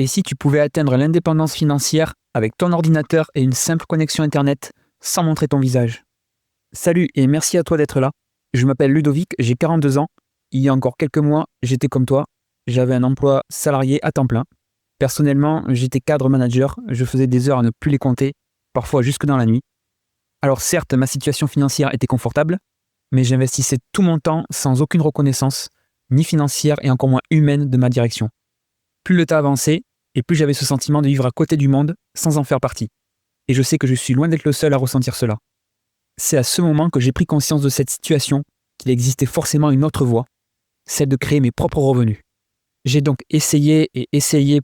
Et si tu pouvais atteindre l'indépendance financière avec ton ordinateur et une simple connexion Internet sans montrer ton visage? Salut et merci à toi d'être là. Je m'appelle Ludovic, j'ai 42 ans. Il y a encore quelques mois, j'étais comme toi. J'avais un emploi salarié à temps plein. Personnellement, j'étais cadre manager, je faisais des heures à ne plus les compter, parfois jusque dans la nuit. Alors certes, ma situation financière était confortable, mais j'investissais tout mon temps sans aucune reconnaissance, ni financière et encore moins humaine de ma direction. Plus le temps avançait, et plus j'avais ce sentiment de vivre à côté du monde sans en faire partie. Et je sais que je suis loin d'être le seul à ressentir cela. C'est à ce moment que j'ai pris conscience de cette situation, qu'il existait forcément une autre voie, celle de créer mes propres revenus. J'ai donc essayé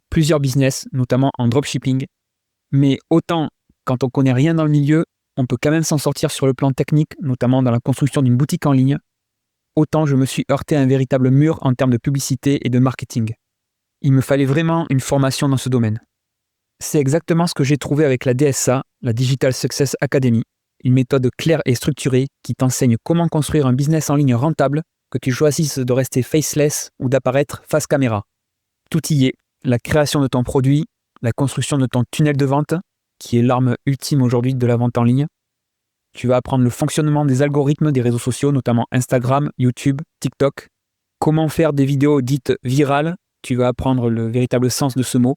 plusieurs business, notamment en dropshipping, mais autant quand on connaît rien dans le milieu, on peut quand même s'en sortir sur le plan technique, notamment dans la construction d'une boutique en ligne, autant je me suis heurté à un véritable mur en termes de publicité et de marketing. Il me fallait vraiment une formation dans ce domaine. C'est exactement ce que j'ai trouvé avec la DSA, la Digital Success Academy, une méthode claire et structurée qui t'enseigne comment construire un business en ligne rentable, que tu choisisses de rester faceless ou d'apparaître face caméra. Tout y est, la création de ton produit, la construction de ton tunnel de vente, qui est l'arme ultime aujourd'hui de la vente en ligne. Tu vas apprendre le fonctionnement des algorithmes des réseaux sociaux, notamment Instagram, YouTube, TikTok. Comment faire des vidéos dites virales, tu vas apprendre le véritable sens de ce mot.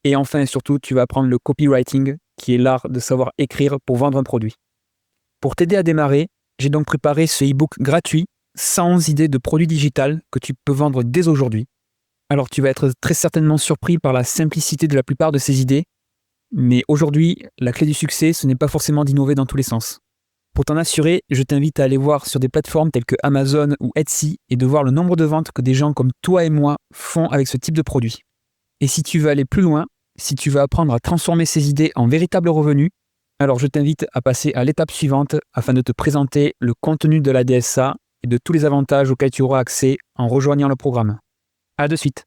Et enfin et surtout, tu vas apprendre le copywriting, qui est l'art de savoir écrire pour vendre un produit. Pour t'aider à démarrer, j'ai donc préparé ce e-book gratuit, 111 idées de produits digital que tu peux vendre dès aujourd'hui. Alors tu vas être très certainement surpris par la simplicité de la plupart de ces idées, mais aujourd'hui, la clé du succès, ce n'est pas forcément d'innover dans tous les sens. Pour t'en assurer, je t'invite à aller voir sur des plateformes telles que Amazon ou Etsy et de voir le nombre de ventes que des gens comme toi et moi font avec ce type de produit. Et si tu veux aller plus loin, si tu veux apprendre à transformer ces idées en véritables revenus, alors je t'invite à passer à l'étape suivante afin de te présenter le contenu de la DSA et de tous les avantages auxquels tu auras accès en rejoignant le programme. À de suite.